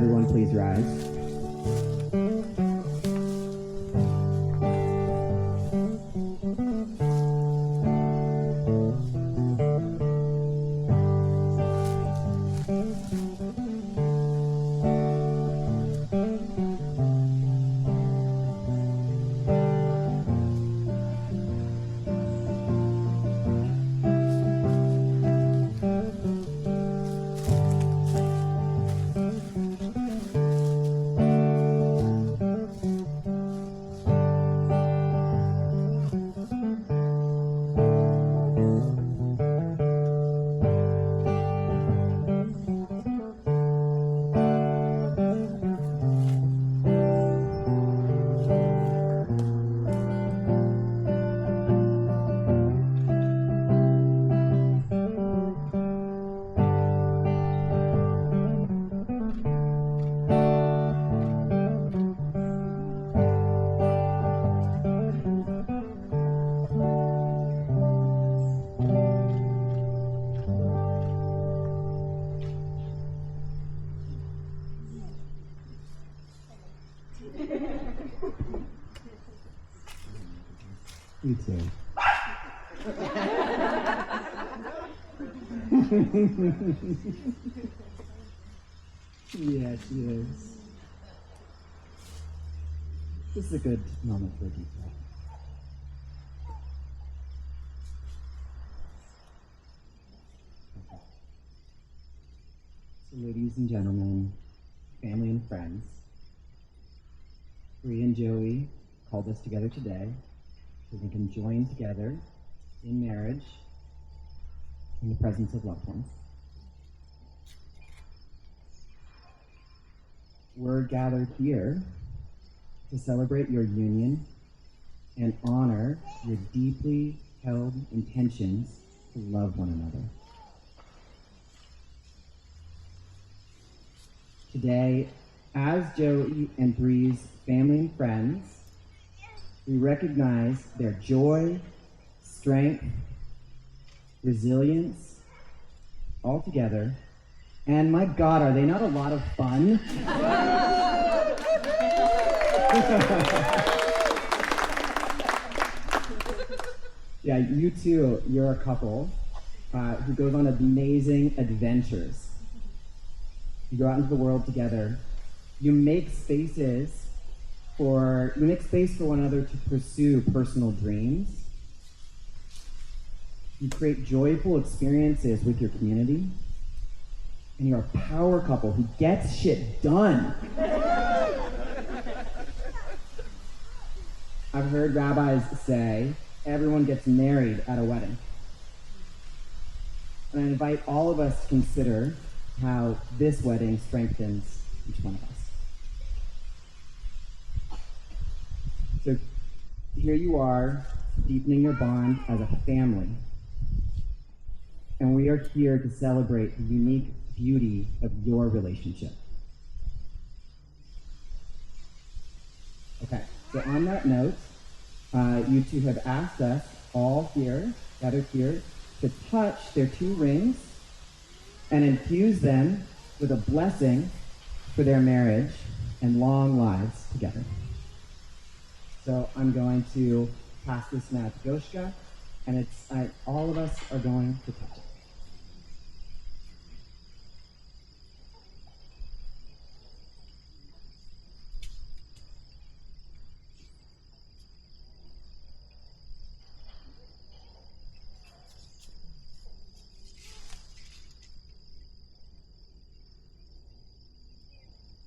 everyone please rise? You too. Yeah, she is. This is a good moment for a deep breath. Okay. So, ladies and gentlemen, family and friends, Brie and Joey called us together today so we can join together in marriage in the presence of loved ones. We're gathered here to celebrate your union and honor your deeply held intentions to love one another. Today, as Joey and Brie's family and friends, we recognize their joy, strength, resilience, all together. And my God, are they not a lot of fun? Yeah, you two, you're a couple who goes on amazing adventures. You go out into the world together. You make space for one another to pursue personal dreams. You create joyful experiences with your community. And you're a power couple who gets shit done. I've heard rabbis say everyone gets married at a wedding. And I invite all of us to consider how this wedding strengthens each one of us. So here you are, deepening your bond as a family. And we are here to celebrate the unique beauty of your relationship. Okay, so on that note, you two have asked us all here, gathered here, to touch their two rings and infuse them with a blessing for their marriage and long lives together. So I'm going to pass this now to Goshka, and all of us are going to touch it.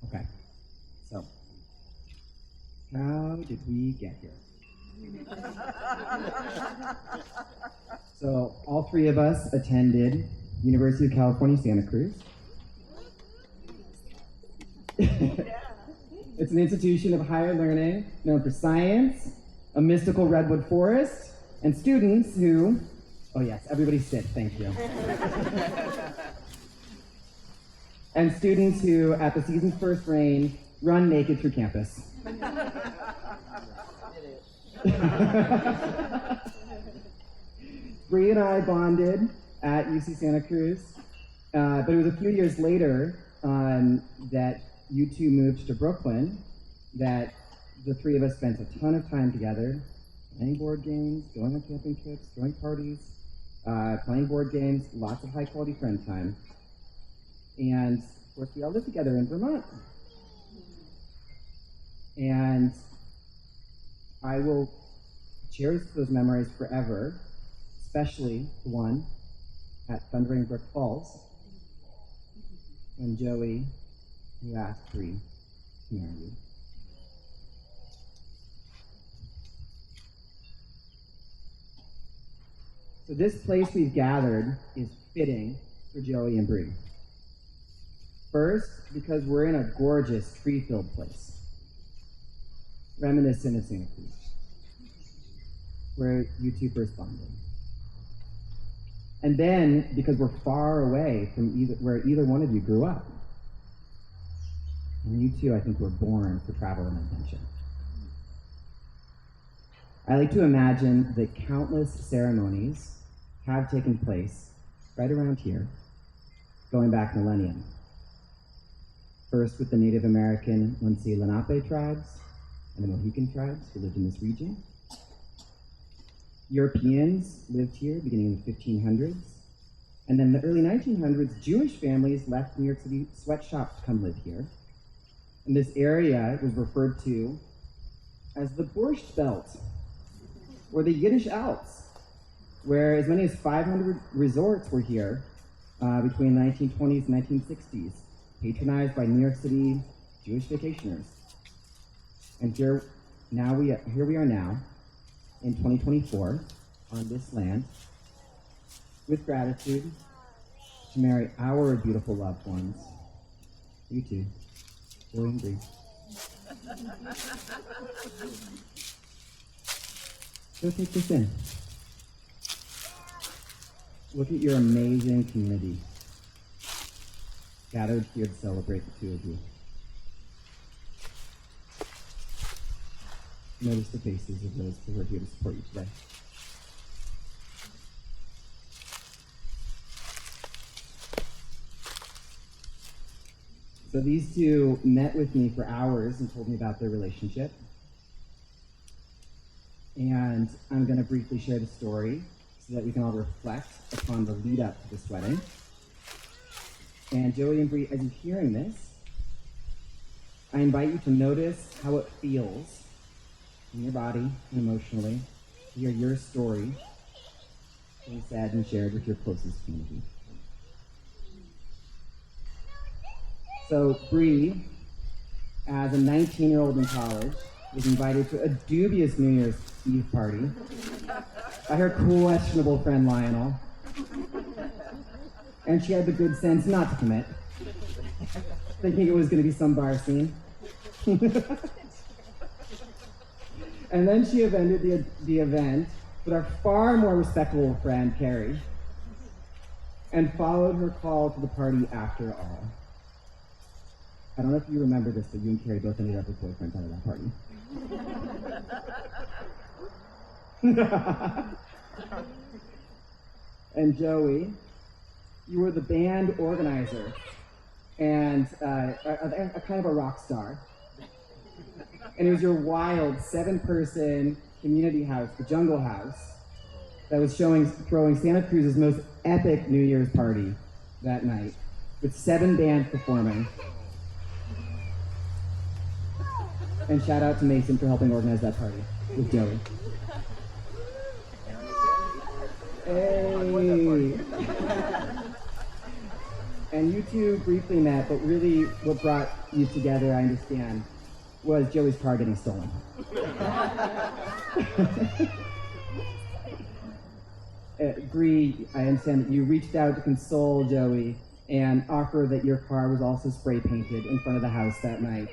Okay, so how did we get here? So all three of us attended University of California, Santa Cruz. It's an institution of higher learning known for science, a mystical redwood forest, and students who, oh yes, everybody sit, thank you. And students who, at the season's first rain, run naked through campus. Brie and I bonded at UC Santa Cruz, but it was a few years later that you two moved to Brooklyn, that the three of us spent a ton of time together, playing board games, going on camping trips, throwing parties, playing board games, lots of high-quality friend time. And, of course, we all lived together in Vermont. And I will cherish those memories forever, especially the one at Thundering Brook Falls, when Joey, you asked Brie to marry you. So this place we've gathered is fitting for Joey and Brie. First, because we're in a gorgeous tree-filled place, reminiscent of Santa Cruz, where you two first bonded. And then, because we're far away from where either one of you grew up. And you two, I think, were born for travel and adventure. I like to imagine that countless ceremonies have taken place right around here, going back millennium. First with the Native American Munsee Lenape tribes and the Mohican tribes who lived in this region. Europeans lived here beginning in the 1500s. And then in the early 1900s, Jewish families left New York City sweatshops to come live here. And this area was referred to as the Borscht Belt, or the Yiddish Alps, where as many as 500 resorts were here between the 1920s and 1960s, patronized by New York City Jewish vacationers. And here we are now, in 2024, on this land, with gratitude, to marry our beautiful loved ones, you two, Joey and Brie. So take this in. Look at your amazing community, gathered here to celebrate the two of you. Notice the faces of those who are here to support you today. So these two met with me for hours and told me about their relationship. And I'm going to briefly share the story so that we can all reflect upon the lead up to this wedding. And Joey and Brie, as you're hearing this, I invite you to notice how it feels in your body and emotionally to hear your story being said and shared with your closest community. So Brie, as a 19-year-old in college, was invited to a dubious New Year's Eve party by her questionable friend Lionel. And she had the good sense not to commit, thinking it was going to be some bar scene. And then she attended the event with our far more respectable friend, Carrie, and followed her call to the party after all. I don't know if you remember this, but you and Carrie both ended up with boyfriends out of that party. And Joey, you were the band organizer and a kind of a rock star. And it was your wild 7-person community house, the Jungle House, that was throwing Santa Cruz's most epic New Year's party that night, with 7 bands performing. And shout out to Mason for helping organize that party with Joey. Hey! And you two briefly met, but really what brought you together, I understand, was Joey's car getting stolen. Brie, I understand that you reached out to console Joey and offer that your car was also spray painted in front of the house that night.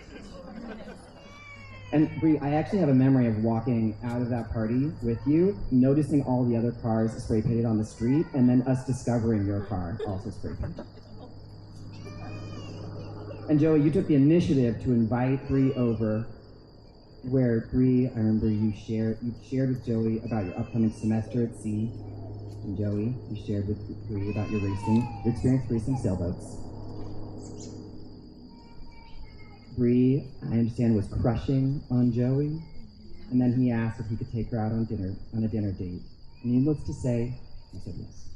And Brie, I actually have a memory of walking out of that party with you, noticing all the other cars spray painted on the street, and then us discovering your car also spray painted. And Joey, you took the initiative to invite Brie over, where Brie, I remember you shared with Joey about your upcoming semester at sea. And Joey, you shared with Brie about your experience racing sailboats. Brie, I understand, was crushing on Joey, and then he asked if he could take her out on a dinner date. And needless to say, he said yes.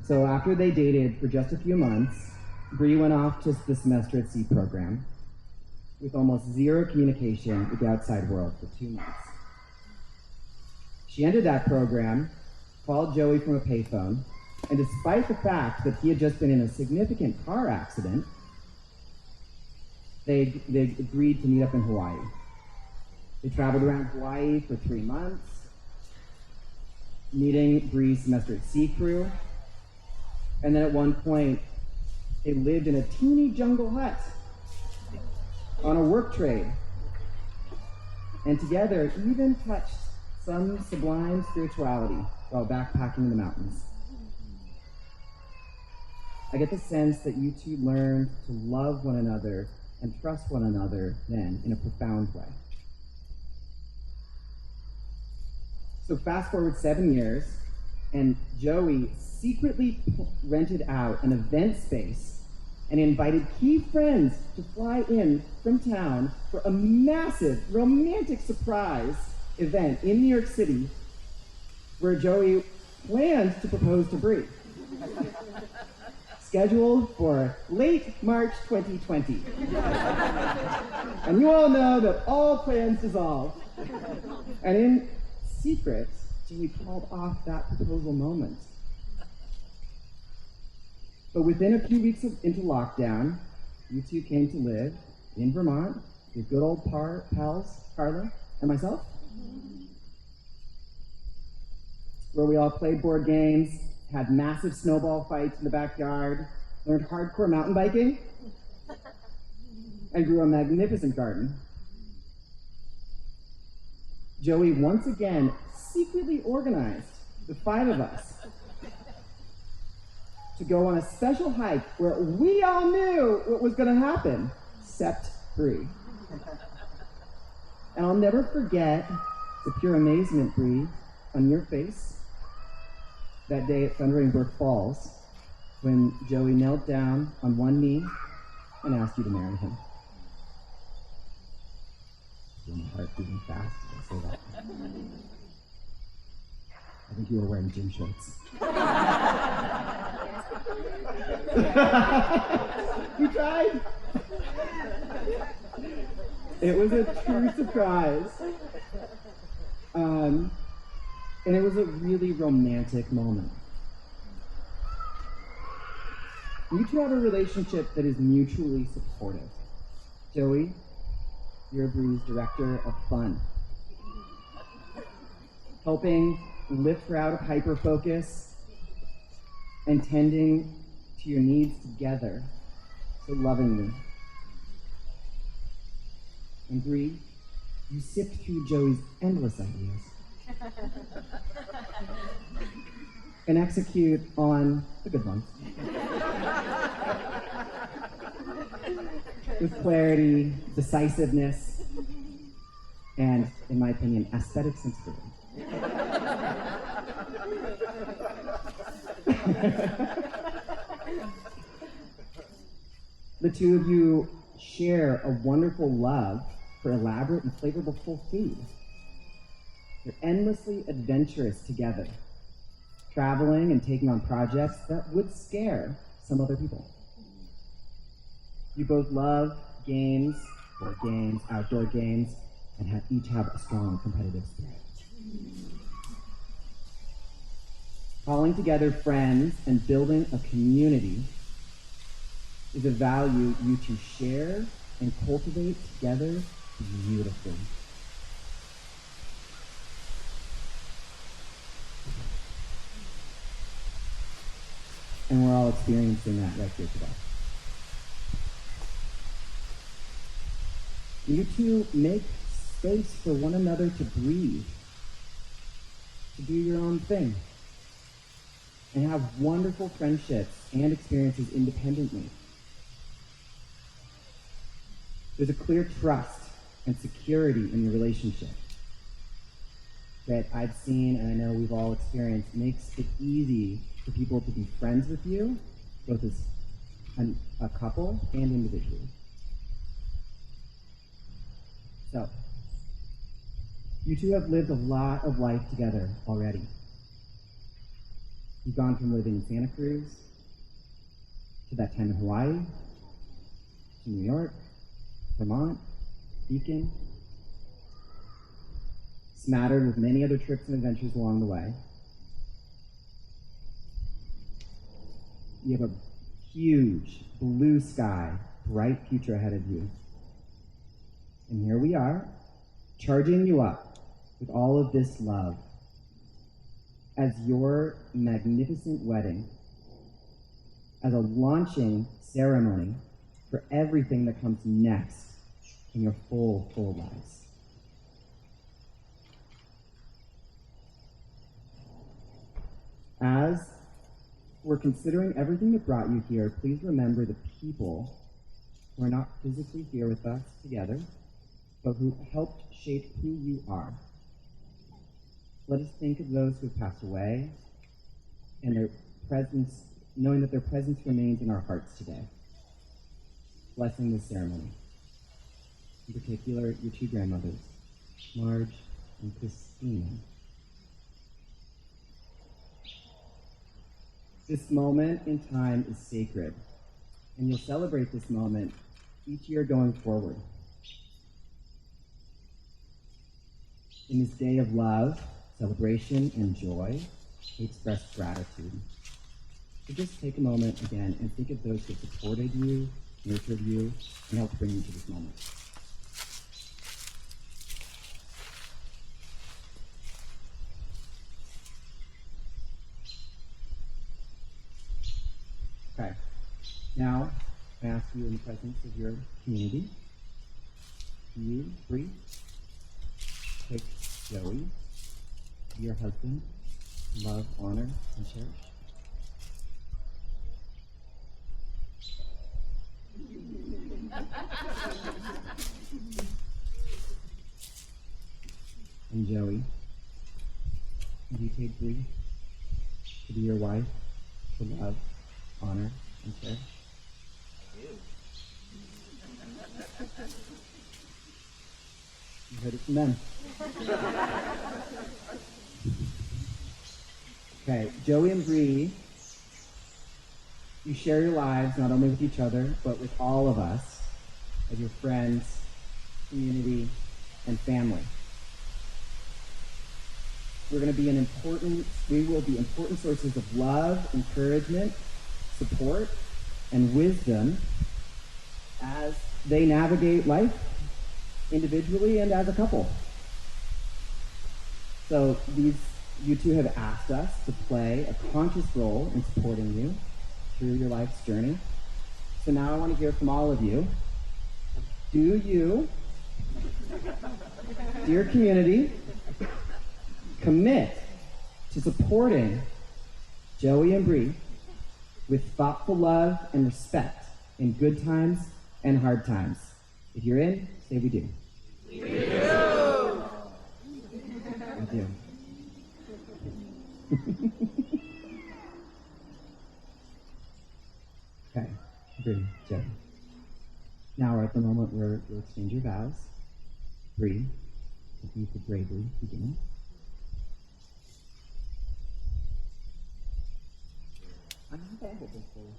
So after they dated for just a few months, Brie went off to the semester at sea program with almost zero communication with the outside world for 2 months. She ended that program, called Joey from a payphone, and despite the fact that he had just been in a significant car accident, they agreed to meet up in Hawaii. They traveled around Hawaii for 3 months, meeting Brie's semester at sea crew, and then at one point, they lived in a teeny jungle hut on a work trade, and together even touched some sublime spirituality while backpacking in the mountains. I get the sense that you two learned to love one another and trust one another then in a profound way. So fast forward 7 years, and Joey secretly rented out an event space and invited key friends to fly in from town for a massive romantic surprise event in New York City where Joey planned to propose to Brie. Scheduled for late March 2020. And you all know that all plans dissolve. And in secret, Joey called off that proposal moment. But within a few weeks into lockdown, you two came to live in Vermont, your good old pals, Carla and myself, where we all played board games, had massive snowball fights in the backyard, learned hardcore mountain biking, and grew a magnificent garden. Joey once again secretly organized the 5 of us to go on a special hike where we all knew what was going to happen, except Brie. And I'll never forget the pure amazement, Brie, on your face that day at Thundering Brook Falls when Joey knelt down on one knee and asked you to marry him. My heart beating fast as I say that. I think you were wearing gym shorts. You tried. It was a true surprise. And it was a really romantic moment. You two have a relationship that is mutually supportive. Joey, you're Brie's director of fun, helping lift her out of hyper-focus and tending to your needs together so lovingly. And Brie, you sift through Joey's endless ideas and execute on the good ones with clarity, decisiveness, and, in my opinion, aesthetic sensibility. The two of you share a wonderful love for elaborate and flavorful food. You're endlessly adventurous together, traveling and taking on projects that would scare some other people. You both love games, board games, outdoor games, and each have a strong competitive spirit. Calling together friends and building a community is a value you two share and cultivate together beautifully. And we're all experiencing that right here today. You two make space for one another to breathe, to do your own thing, and have wonderful friendships and experiences independently. There's a clear trust and security in your relationship that I've seen, and I know we've all experienced, makes it easy for people to be friends with you, both as a couple and individually. So, you two have lived a lot of life together already. You've gone from living in Santa Cruz to that time in Hawaii, to New York, Vermont, Beacon, smattered with many other trips and adventures along the way. You have a huge blue sky, bright future ahead of you. And here we are, charging you up with all of this love as your magnificent wedding, as a launching ceremony for everything that comes next in your full lives. As we're considering everything that brought you here, please remember the people who are not physically here with us together, but who helped shape who you are. Let us think of those who have passed away and their presence, knowing that their presence remains in our hearts today. Blessing this ceremony. In particular, your two grandmothers, Marge and Christina. This moment in time is sacred, and you'll celebrate this moment each year going forward. In this day of love, celebration, and joy, we express gratitude. So just take a moment again and think of those who supported you, nurtured you, and helped bring you to this moment. Okay, now I ask you in the presence of your community, you, Brie, take Joey, your husband, love, honor, and cherish. And Joey, do you take Brie to be your wife, to love, honor, and cherish? I do. You heard it from them. Okay, Joey and Brie, you share your lives not only with each other, but with all of us as your friends, community, and family. We will be important sources of love, encouragement, support, and wisdom as they navigate life individually and as a couple. So you two have asked us to play a conscious role in supporting you through your life's journey. So now I want to hear from all of you. Do you, dear community, commit to supporting Joey and Brie with thoughtful love and respect in good times and hard times? If you're in, say we do. We do. We do. Okay, Brie, Joey. Now we're at the moment where you'll exchange your vows. Brie, thank you for bravely beginning. I'm thankful for you.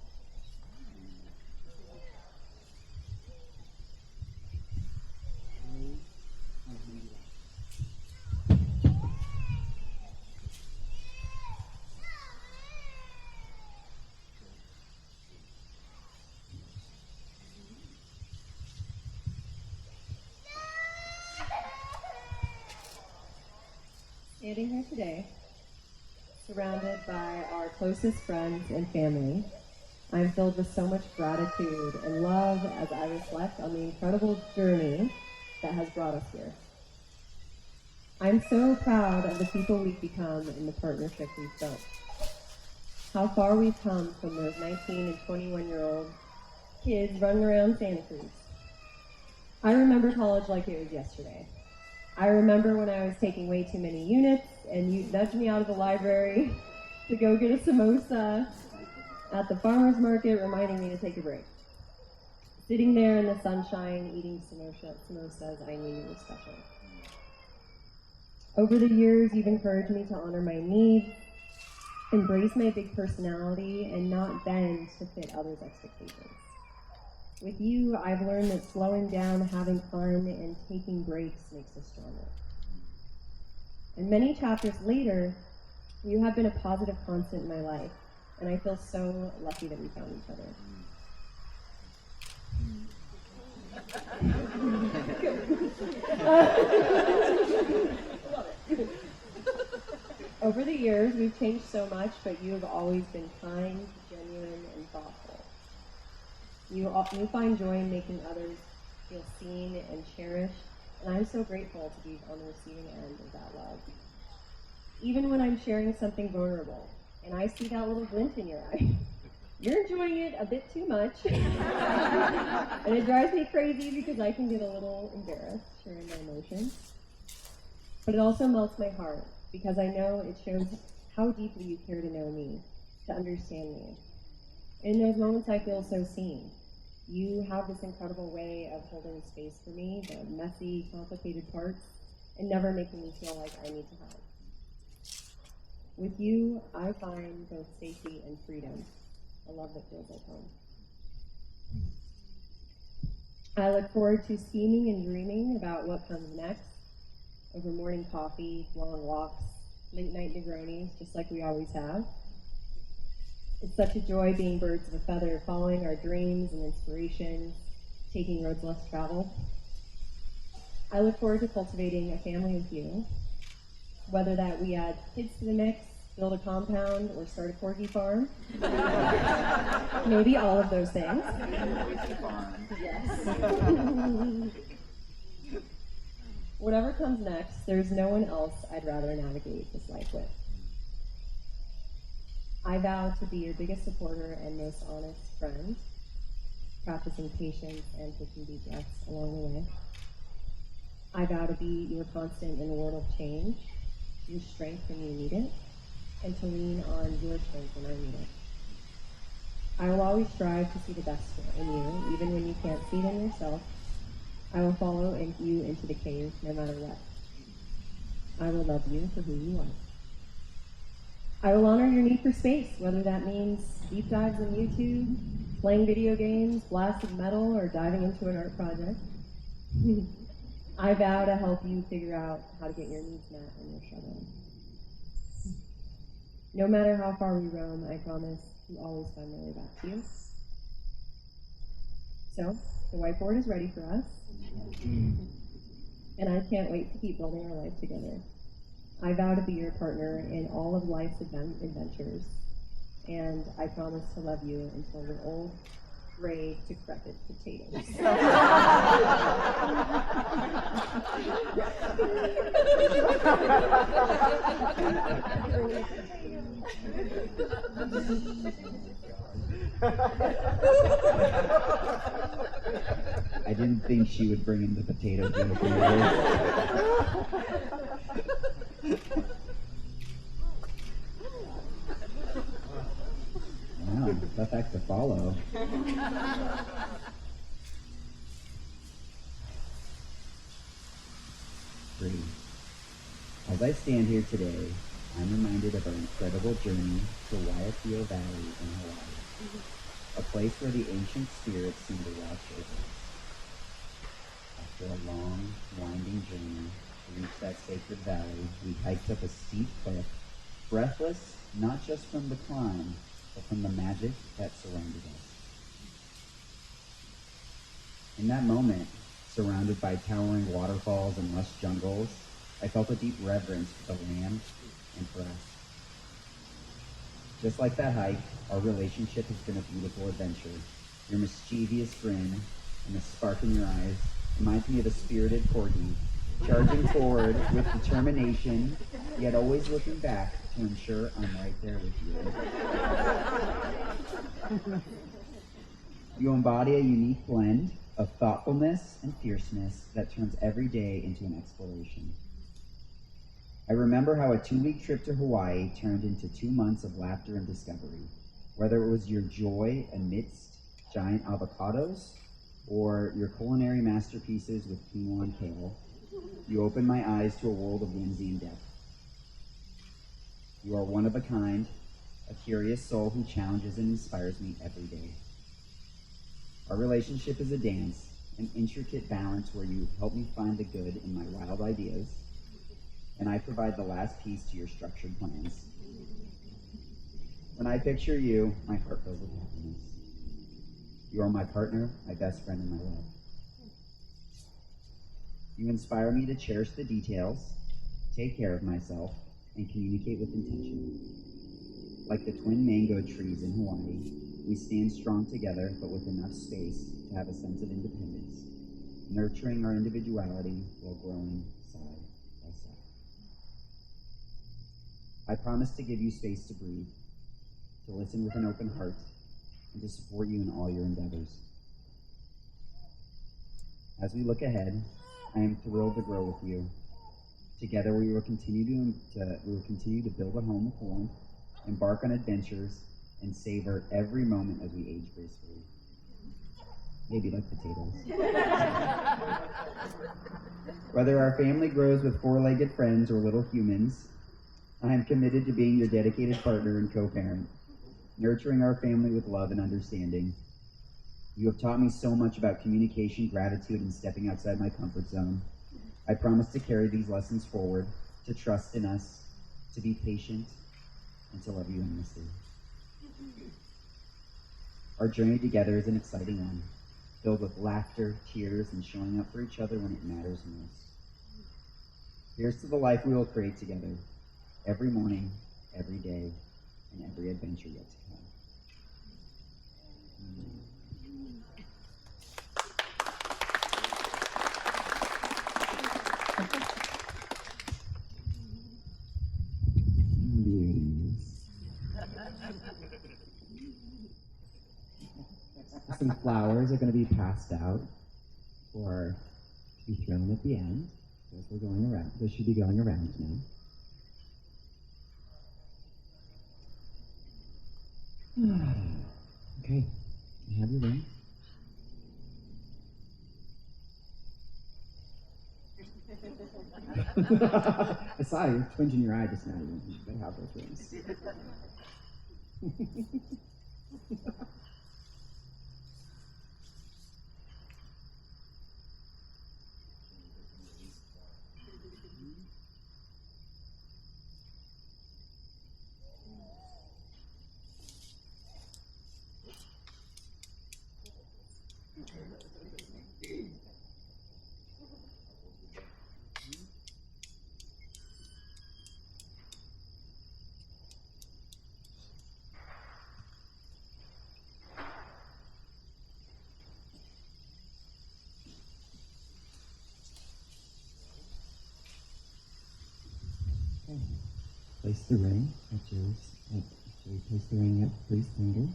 Standing here today, surrounded by our closest friends and family, I'm filled with so much gratitude and love as I reflect on the incredible journey that has brought us here. I'm so proud of the people we've become and the partnership we've built. How far we've come from those 19 and 21-year-old kids running around Santa Cruz. I remember college like it was yesterday. I remember when I was taking way too many units and you'd nudge me out of the library to go get a samosa. at the farmer's market reminding me to take a break. Sitting there in the sunshine, eating samosas, I knew you were special. Over the years, you've encouraged me to honor my needs, embrace my big personality, and not bend to fit others' expectations. With you, I've learned that slowing down, having fun, and taking breaks makes us stronger. And many chapters later, you have been a positive constant in my life, and I feel so lucky that we found each other. Over the years, we've changed so much, but you have always been kind, genuine, and thoughtful. You find joy in making others feel seen and cherished, and I'm so grateful to be on the receiving end of that love. Even when I'm sharing something vulnerable, and I see that little glint in your eye, you're enjoying it a bit too much. And it drives me crazy because I can get a little embarrassed sharing my emotions. But it also melts my heart because I know it shows how deeply you care to know me, to understand me. In those moments I feel so seen. You have this incredible way of holding space for me, the messy, complicated parts, and never making me feel like I need to hide. With you, I find both safety and freedom, a love that feels like home. I look forward to scheming and dreaming about what comes next, over morning coffee, long walks, late night Negronis, just like we always have. It's such a joy being birds of a feather, following our dreams and inspirations, taking roads less traveled. I look forward to cultivating a family with you, whether that we add kids to the mix, build a compound, or start a corgi farm. Maybe all of those things. Yes. Whatever comes next, there's no one else I'd rather navigate this life with. I vow to be your biggest supporter and most honest friend, practicing patience and taking deep breaths along the way. I vow to be your constant in a world of change, your strength when you need it, and to lean on your strength when I need it. I will always strive to see the best in you, even when you can't see it in yourself. I will follow you into the cave, no matter what. I will love you for who you are. I will honor your need for space, whether that means deep dives on YouTube, playing video games, blasting metal, or diving into an art project. I vow to help you figure out how to get your needs met when you're struggling. No matter how far we roam, I promise to always find my way back to you. So, the whiteboard is ready for us, and I can't wait to keep building our life together. I vow to be your partner in all of life's adventures, and I promise to love you until we're old, gray, decrepit potatoes. I didn't think she would bring in the potato joke. Wow, tough act to follow. Brie, as I stand here today, I'm reminded of our incredible journey to Waiakio Valley in Hawaii, a place where the ancient spirits seem to watch over us. After a long, winding journey to reach that sacred valley, we hiked up a steep cliff, breathless not just from the climb, but from the magic that surrounded us. In that moment, surrounded by towering waterfalls and lush jungles, I felt a deep reverence for the land and for us. Just like that hike, our relationship has been a beautiful adventure. Your mischievous grin and the spark in your eyes reminds me of a spirited corgi, charging forward with determination, yet always looking back to ensure I'm right there with you. You embody a unique blend of thoughtfulness and fierceness that turns every day into an exploration. I remember how a 2-week trip to Hawaii turned into 2 months of laughter and discovery. Whether it was your joy amidst giant avocados or your culinary masterpieces with quinoa and kale, you opened my eyes to a world of whimsy and depth. You are one of a kind, a curious soul who challenges and inspires me every day. Our relationship is a dance, an intricate balance where you help me find the good in my wild ideas, and I provide the last piece to your structured plans. When I picture you, my heart fills with happiness. You are my partner, my best friend, and my love. You inspire me to cherish the details, take care of myself, and communicate with intention. Like the twin mango trees in Hawaii, we stand strong together, but with enough space to have a sense of independence, nurturing our individuality while growing side by side. I promise to give you space to breathe, to listen with an open heart, and to support you in all your endeavors. As we look ahead, I am thrilled to grow with you. Together we will continue to build a home with warmth, embark on adventures, and savor every moment as we age gracefully. Maybe like potatoes. Whether our family grows with four-legged friends or little humans, I am committed to being your dedicated partner and co-parent, nurturing our family with love and understanding. You have taught me so much about communication, gratitude, and stepping outside my comfort zone. I promise to carry these lessons forward, to trust in us, to be patient, and to love you endlessly. Our journey together is an exciting one, filled with laughter, tears, and showing up for each other when it matters most. Here's to the life we will create together, every morning, every day, and every adventure yet to come. Beauties. Some flowers are going to be passed out or to be thrown at the end. As we're going around, they should be going around now. Okay, you have your ring. I saw you twinge in your eye just now. They have those rings. Place the ring at place the ring at Brie's finger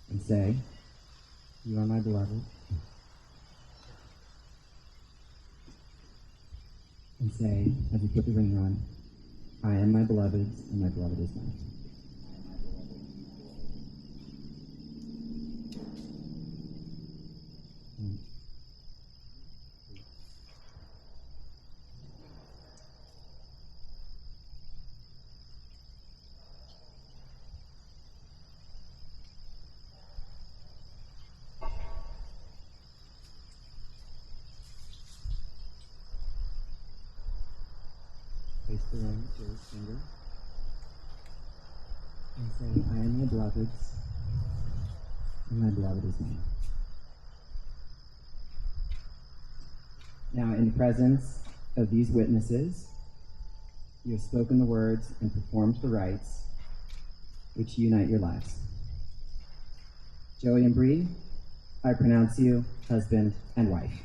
and say, "You are my beloved." And say, as you put the ring on, "I am my beloved's, and my beloved is mine." Place the ring to his finger and say, "I am my beloved's, and my beloved is mine." Now, in the presence of these witnesses, you have spoken the words and performed the rites which unite your lives. Joey and Brie, I pronounce you husband and wife.